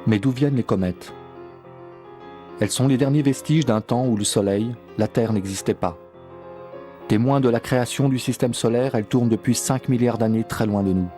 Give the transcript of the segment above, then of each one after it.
Mais d'où viennent les comètes? Elles sont les derniers vestiges d'un temps où le Soleil, la Terre n'existait pas. Témoins de la création du système solaire, elles tournent depuis 5 milliards d'années très loin de nous.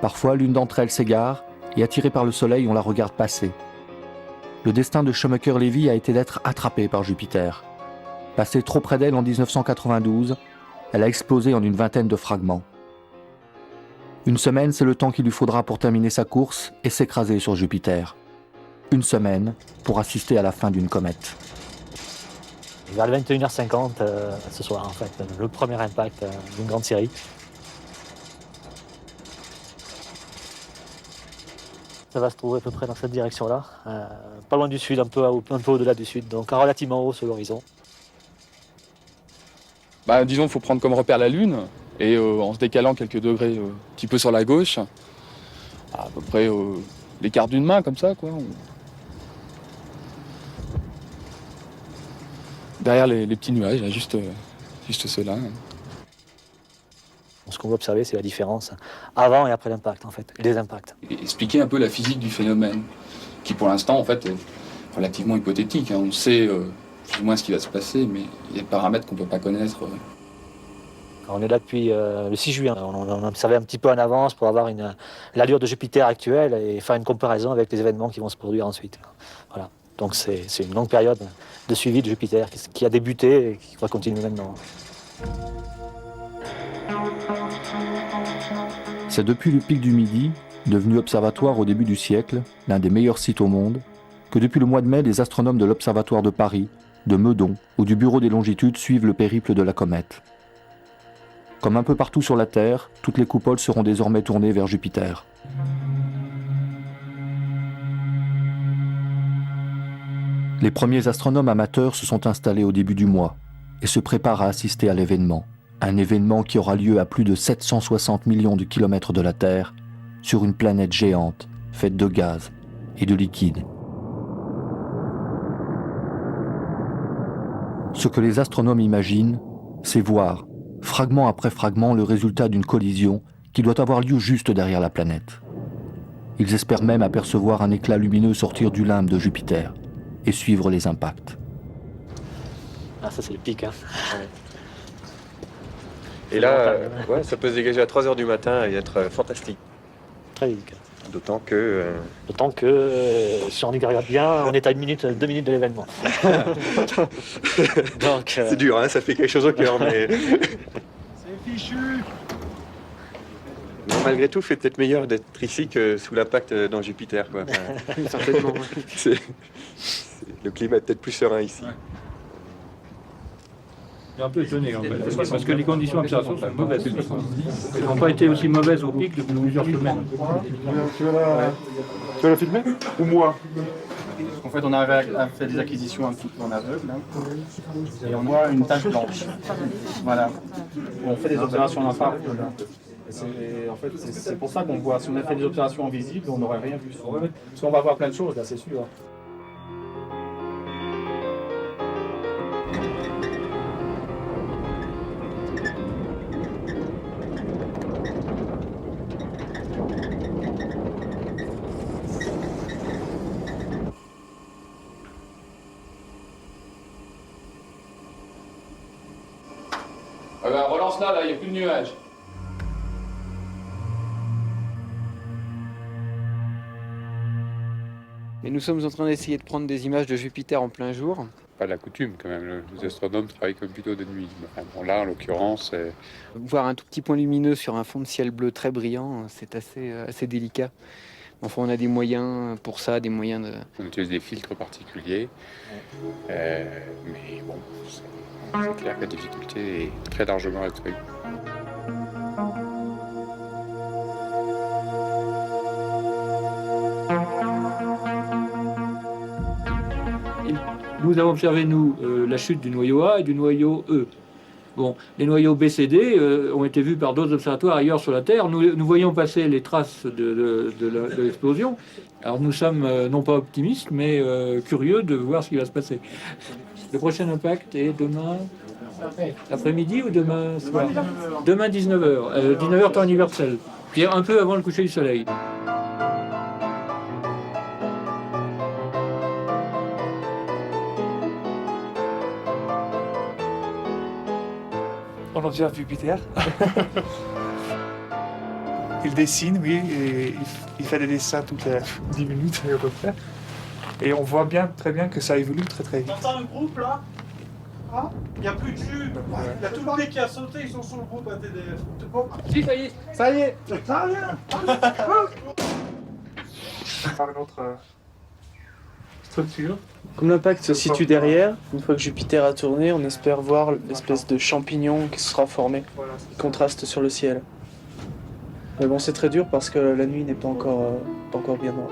Parfois, l'une d'entre elles s'égare et attirée par le Soleil, on la regarde passer. Le destin de Shoemaker-Levy a été d'être attrapée par Jupiter. Passée trop près d'elle en 1992, elle a explosé en une vingtaine de fragments. Une semaine, c'est le temps qu'il lui faudra pour terminer sa course et s'écraser sur Jupiter. Une semaine pour assister à la fin d'une comète. Vers le 21h50 ce soir, en fait, le premier impact d'une grande série. Ça va se trouver à peu près dans cette direction-là, pas loin du sud, un peu au-delà du sud, donc relativement haut sur l'horizon. Disons qu'il faut prendre comme repère la Lune, et en se décalant quelques degrés un petit peu sur la gauche, à peu près l'écart d'une main, comme ça, quoi. Derrière les petits nuages, là, juste ceux-là. Ce qu'on veut observer, c'est la différence avant et après l'impact, en fait, les impacts. Expliquer un peu la physique du phénomène, qui pour l'instant, en fait, est relativement hypothétique. On sait plus ou moins ce qui va se passer, mais il y a des paramètres qu'on ne peut pas connaître. On est là depuis le 6 juillet. On observait un petit peu en avance pour avoir l'allure de Jupiter actuelle et faire une comparaison avec les événements qui vont se produire ensuite. Voilà. Donc c'est une longue période de suivi de Jupiter qui a débuté et qui va continuer maintenant. C'est depuis le pic du Midi, devenu observatoire au début du siècle, l'un des meilleurs sites au monde, que depuis le mois de mai, les astronomes de l'Observatoire de Paris, de Meudon ou du Bureau des longitudes suivent le périple de la comète. Comme un peu partout sur la Terre, toutes les coupoles seront désormais tournées vers Jupiter. Les premiers astronomes amateurs se sont installés au début du mois et se préparent à assister à l'événement. Un événement qui aura lieu à plus de 760 millions de kilomètres de la Terre, sur une planète géante, faite de gaz et de liquide. Ce que les astronomes imaginent, c'est voir, fragment après fragment, le résultat d'une collision qui doit avoir lieu juste derrière la planète. Ils espèrent même apercevoir un éclat lumineux sortir du limbe de Jupiter et suivre les impacts. Ah, ça c'est le pic, hein. Ouais. Et là, ça peut se dégager à 3h du matin et être fantastique. Très vite. D'autant que... si on y regarde bien, on est à 2 minutes de l'événement. Donc, c'est dur, hein, ça fait quelque chose au cœur, mais... C'est fichu. Mais malgré tout, c'est peut-être meilleur d'être ici que sous l'impact dans Jupiter, quoi. Enfin, Certainement. le climat est peut-être plus serein ici. Ouais. Je suis un peu étonné en fait, parce que les conditions d'observation sont mauvaises. Elles n'ont pas été aussi mauvaises au pic depuis plusieurs semaines. Tu vas la filmer ou moi? En fait, on a fait des acquisitions un petit peu en aveugle, hein, et on voit une tache blanche. Voilà. On fait des observations en infrarouge. En fait, c'est pour ça qu'on voit. Si on avait fait des observations en visible, on n'aurait rien vu. Parce qu'on va voir plein de choses, là, c'est sûr. Relance là, il n'y a plus de nuages. Mais nous sommes en train d'essayer de prendre des images de Jupiter en plein jour. Pas la coutume quand même, les astronomes travaillent comme plutôt de nuit. Enfin, bon, là en l'occurrence... Voir un tout petit point lumineux sur un fond de ciel bleu très brillant, c'est assez délicat. Enfin, on a des moyens pour ça, des moyens de... On utilise des filtres particuliers, mais bon, c'est clair que la difficulté est très largement accrue. Nous avons observé, la chute du noyau A et du noyau E. Bon, les noyaux B, C, D ont été vus par d'autres observatoires ailleurs sur la Terre. Nous voyons passer les traces de l'explosion. Alors nous sommes non pas optimistes, mais curieux de voir ce qui va se passer. Le prochain impact est demain après-midi ou demain soir? Demain 19h. 19h temps universel, qui est un peu avant le coucher du soleil. On observe Jupiter. Il dessine, oui, et il fait des dessins toutes les 10 minutes à peu près. Et on voit très bien que ça évolue très vite. T'entends le groupe là? Il n'y a plus de jus. Il y a tout le mec qui a sauté, ils sont sur le groupe à TDF. Si, ça y est. Ça y est. Ça y est. Par une autre structure. Comme l'impact se situe derrière, une fois que Jupiter a tourné, on espère voir l'espèce de champignon qui se sera formé, qui contraste sur le ciel. Mais bon, c'est très dur parce que la nuit n'est pas encore bien noire.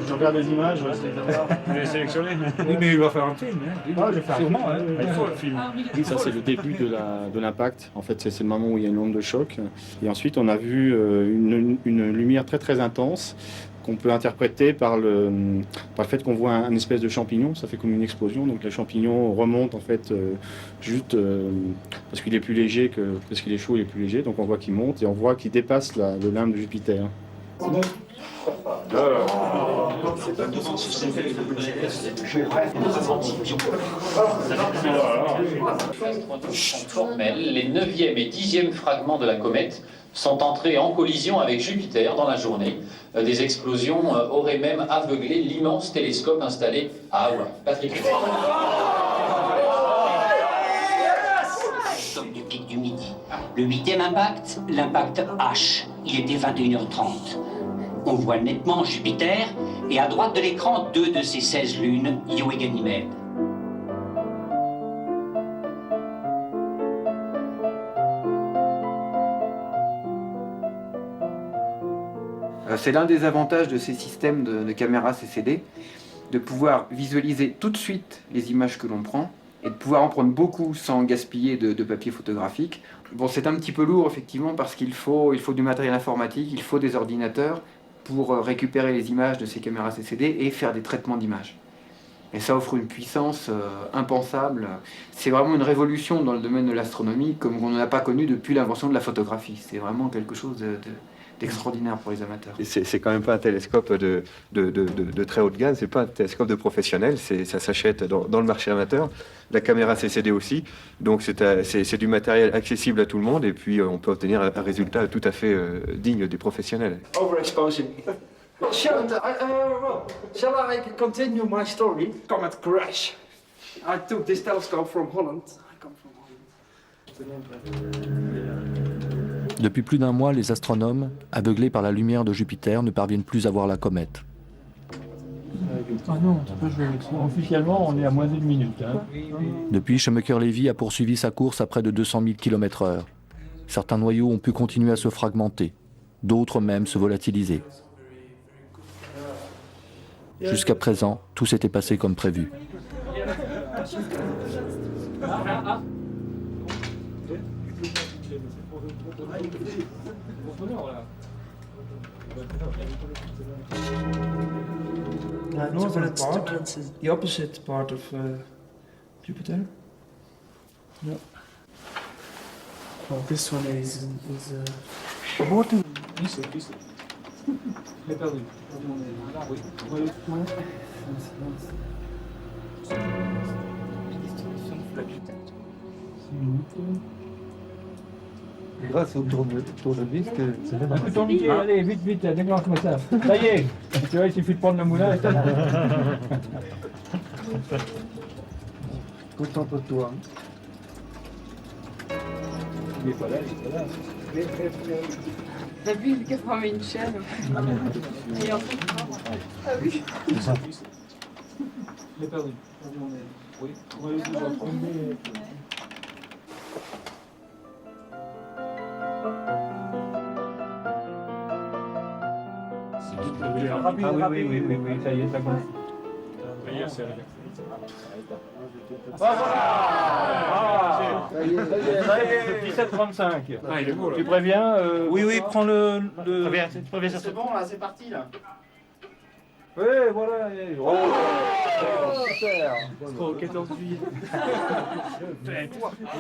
Je regarde les images, je vais essayer de voir. Je vais sélectionner. Oui, mais il va faire un film. Hein. Ah, je vais faire Sûrement, hein. Il faut le film. Oui, ça c'est le début de l'impact. En fait, c'est le moment où il y a une onde de choc. Et ensuite, on a vu une lumière très intense qu'on peut interpréter par le fait qu'on voit un espèce de champignon. Ça fait comme une explosion. Donc le champignon remonte en fait juste parce qu'il est plus léger parce qu'il est chaud, il est plus léger. Donc on voit qu'il monte et on voit qu'il dépasse le limbe de Jupiter. Formelle, les 9e et 10e fragments de la comète sont entrés en collision avec Jupiter dans la journée. Des explosions auraient même aveuglé l'immense télescope installé à Hawaï. Patrick. Comme du pic du midi. Le 8e impact, l'impact H. Il était 21h30. On voit nettement Jupiter et à droite de l'écran, 2 de ses 16 lunes, Io et Ganymède. C'est l'un des avantages de ces systèmes de caméras CCD, de pouvoir visualiser tout de suite les images que l'on prend et de pouvoir en prendre beaucoup sans gaspiller de papier photographique. Bon, c'est un petit peu lourd effectivement parce qu'il faut du matériel informatique, il faut des ordinateurs pour récupérer les images de ces caméras CCD et faire des traitements d'images. Et ça offre une puissance impensable. C'est vraiment une révolution dans le domaine de l'astronomie comme on n'a pas connu depuis l'invention de la photographie. C'est vraiment quelque chose d'extraordinaire pour les amateurs. C'est quand même pas un télescope de très haut de gamme, c'est pas un télescope de professionnel, ça s'achète dans le marché amateur. La caméra CCD aussi, donc c'est du matériel accessible à tout le monde et puis on peut obtenir un résultat tout à fait digne des professionnels. Overexposing. Shall I continue my story? Comet crash. I took this telescope from Holland. I come from Holland. Depuis plus d'un mois, les astronomes, aveuglés par la lumière de Jupiter, ne parviennent plus à voir la comète. Ah non, officiellement, on est à moins d'une minute. Hein. Depuis, Shoemaker-Levy a poursuivi sa course à près de 200 000 km/h. Certains noyaux ont pu continuer à se fragmenter, d'autres même se volatiliser. Jusqu'à présent, tout s'était passé comme prévu. No, but it's the opposite part of Jupiter. No. Well, this one is more than. Grâce au tournevis que c'est Un peu tourniquet, allez, vite, déclenche-moi ça. Ça y est, tu vois, il suffit de prendre le moulin. Concentre-toi. Il est pas là. T'as vu, il a formé une chaîne. Et en fait, ah oui. Je l'ai perdu. Oui, on va essayer de retrouver. Ah oui, ça y est, ça commence. Ça y est, 17h35. Ah, il est beau là. Tu préviens Oui, prends le... C'est bon là, c'est parti là. Oui, voilà. Au 14 juillet.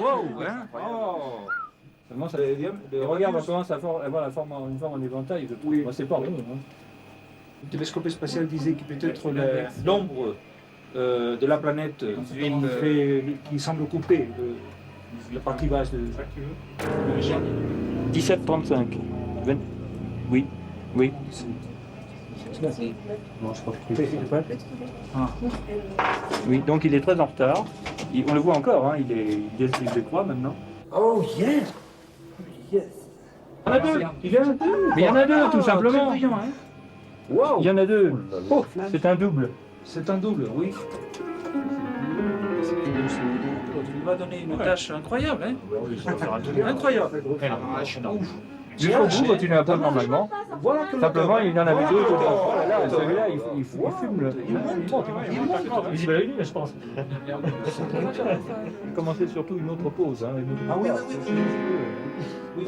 Wow, hein? Oh. Seulement, le regard commence à avoir une forme en éventail. Oui. Moi, c'est pas long. Hein. Le télescope spatial disait que peut-être l'ombre de la planète qui semble couper la partie basse de 17,35. Oui, oui. Non, je crois que Oui, donc il est très en retard. On le voit encore, hein, il décroît maintenant. Oh, yeah! Yes! Il y en a deux! Mais il y en a deux, tout simplement! Très brillant, hein? Wow. Il y en a deux! Oh, c'est un double! C'est un double, oui. Il va donner une tâche incroyable, hein? Incroyable! Jusqu'au bout, continue un peu normalement. Voilà que simplement, il y en avait deux. Celui-là, il fume. Il monte. Visible à la lumière, je pense. Il commençait surtout une autre pause. Hein, ah oui, oui.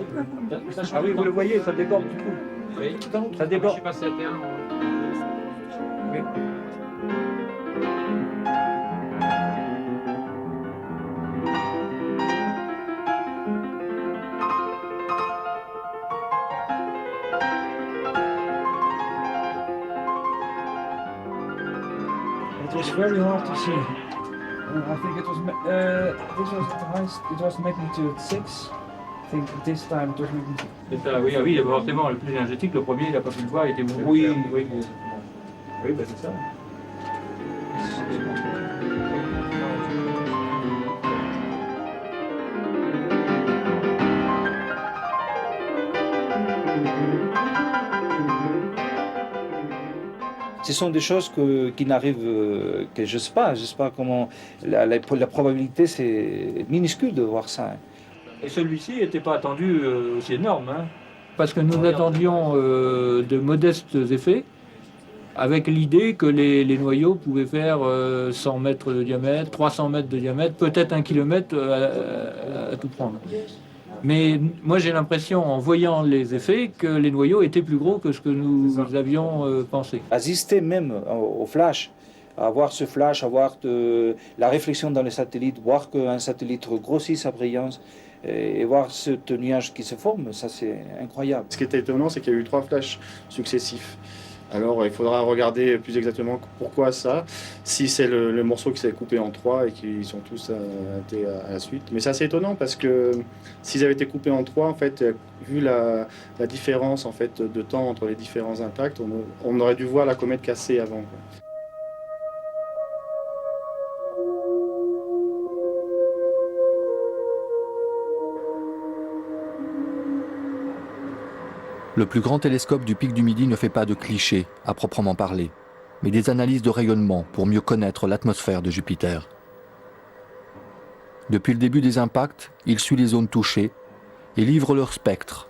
Ah oui, vous le voyez, ça déborde du coup. Oui. Ça déborde. Je suis passé à terre. Oui. It was very hard to see. I think it was this was the highest. It was magnitude 6. I think this time it was magnitude. C'est ça, oui, oui, forcément, le plus énergétique, le premier, il n'a pas pu le voir, il était beaucoup. Oui, oui, bah, c'est ça. Ce sont des choses qui n'arrivent que je sais pas comment. La probabilité c'est minuscule de voir ça. Et celui-ci n'était pas attendu aussi énorme, hein, parce que nous attendions de modestes effets, avec l'idée que les noyaux pouvaient faire 100 mètres de diamètre, 300 mètres de diamètre, peut-être 1 kilomètre à tout prendre. Mais moi j'ai l'impression, en voyant les effets, que les noyaux étaient plus gros que ce que nous avions pensé. Assister même au flash, à voir ce flash, à voir la réflexion dans les satellites, voir qu'un satellite grossit sa brillance et voir ce nuage qui se forme, ça c'est incroyable. Ce qui était étonnant, c'est qu'il y a eu 3 flashs successifs. Alors il faudra regarder plus exactement pourquoi ça, si c'est le morceau qui s'est coupé en 3 et qu'ils sont tous été à la suite. Mais c'est assez étonnant parce que s'ils avaient été coupés en 3, en fait, vu la différence en fait, de temps entre les différents impacts, on aurait dû voir la comète casser avant, quoi. Le plus grand télescope du pic du Midi ne fait pas de clichés, à proprement parler, mais des analyses de rayonnement pour mieux connaître l'atmosphère de Jupiter. Depuis le début des impacts, il suit les zones touchées et livre leur spectre,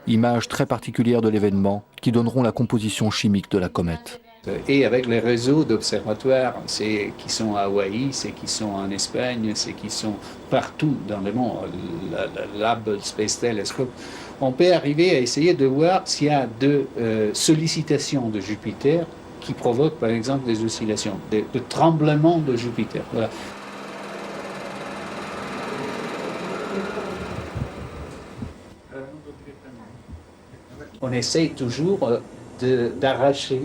images très particulières de l'événement qui donneront la composition chimique de la comète. Et avec les réseaux d'observatoires, c'est qui sont à Hawaï, c'est qui sont en Espagne, c'est qui sont partout dans le monde, le Hubble Space Telescope, on peut arriver à essayer de voir s'il y a de sollicitations de Jupiter qui provoquent par exemple des oscillations, de tremblements de Jupiter. Voilà. On essaie toujours d'arracher,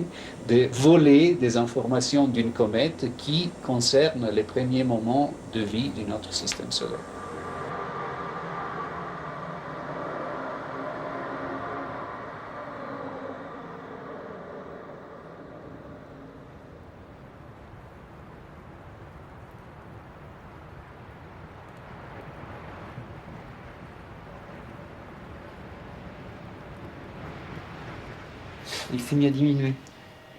de voler des informations d'une comète qui concernent les premiers moments de vie de notre système solaire. Il s'est mis à diminuer.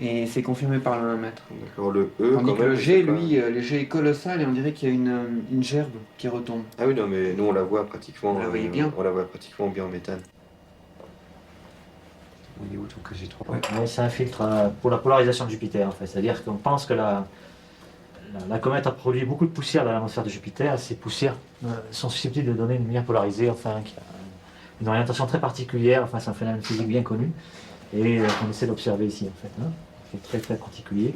Et c'est confirmé par le 1 mètre. D'accord, le E, Tandis quand que même, le G, pas... lui, le G est colossal et on dirait qu'il y a une gerbe qui retombe. Ah oui, non, mais nous on la voit pratiquement. Vous la voyez bien. On la voit pratiquement bien en méthane. On est où tout que j'ai trop. Ouais, c'est un filtre pour la polarisation de Jupiter en fait. C'est-à-dire qu'on pense que la comète a produit beaucoup de poussière dans l'atmosphère de Jupiter. Ces poussières sont susceptibles de donner une lumière polarisée, enfin, qui a une orientation très particulière. Enfin, c'est un phénomène physique bien connu et qu'on essaie d'observer ici en fait. Hein. C'est très très particulier.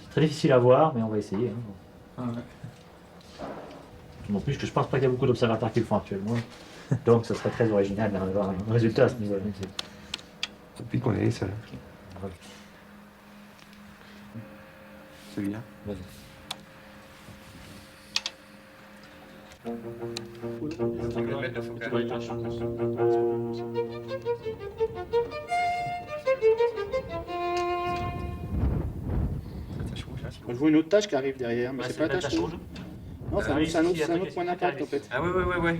C'est très difficile à voir, mais on va essayer. Hein. Non plus, que je pense pas qu'il y a beaucoup d'observateurs qui le font actuellement. Donc, ce serait très original d'avoir un résultat à ce niveau-là. Depuis qu'on est ça. Celui-là. Vas-y. Je vois une autre tâche qui arrive derrière, mais c'est pas la tâche rouge. Non, c'est un autre point d'impact en fait. Ah ouais.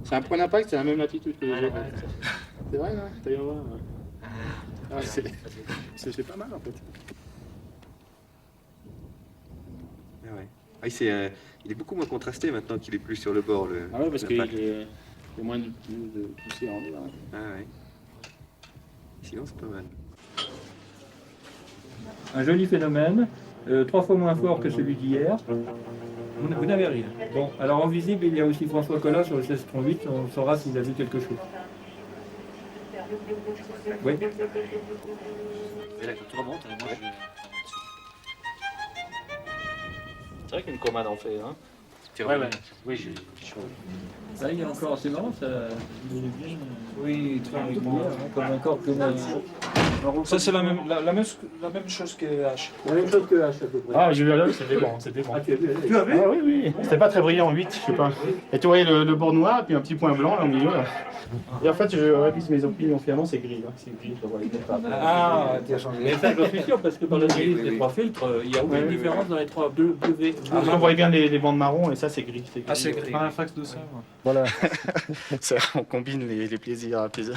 C'est un point d'impact, c'est la même latitude que les autres. C'est vrai, non? T'as vu voir? C'est pas mal en fait. Ah ouais. Il est beaucoup moins contrasté maintenant qu'il est plus sur le bord. Ah ouais, parce qu'il y a moins de poussière en bas. Ah ouais. Sinon, c'est pas mal. Un joli phénomène, 3 fois moins fort que celui d'hier. Vous n'avez rien. Bon, alors en visible, il y a aussi François Collat sur le 16.8, on saura s'il a vu quelque chose. Oui. Et là, quand tu remontes, moi, c'est vrai qu'une comade en fait, hein. Ouais. Oui, j'ai chaud. Là, il y a encore, c'est marrant, ça. Oui, très régulier. Comme encore comme Ça, c'est la même chose que H. La même chose que H à peu près. Ah, j'ai vu à l'œil, c'était bon. Ah, tu as vu, Tu as vu? Ah oui. C'était pas très brillant en 8, je sais pas. Et tu voyais le bord noir, et puis un petit point blanc là, au milieu. Là. Et en fait, je révise mes opinions, finalement, c'est gris. Hein. C'est gris, je vois les Ah, tu as changé. Mais ça, j'en suis sûr, parce que par l'analyse des 3 filtres, il n'y a aucune différence dans les 3 bleu, V. on voyait bien les bandes marron, et ça, c'est gris. Ah, c'est gris. Un fax de ça. Voilà. On combine les plaisirs à plaisir.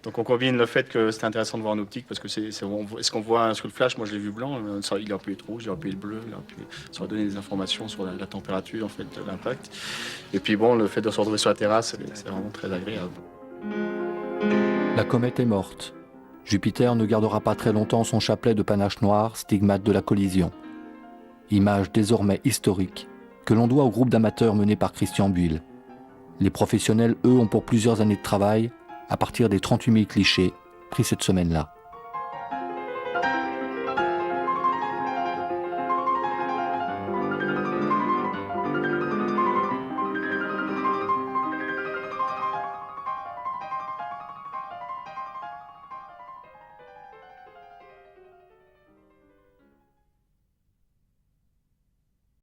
Donc on combine le fait que c'est intéressant de voir en optique, parce que est-ce qu'on voit sur le flash, moi je l'ai vu blanc, il aurait pu être rouge, il aurait pu être bleu, ça aurait donné des informations sur la température en fait, de l'impact. Et puis bon, le fait de se retrouver sur la terrasse, c'est vraiment très agréable. La comète est morte. Jupiter ne gardera pas très longtemps son chapelet de panache noir, stigmate de la collision. Image désormais historique que l'on doit au groupe d'amateurs mené par Christian Buil. Les professionnels, eux, ont pour plusieurs années de travail, à partir des 38 000 clichés, pris cette semaine-là.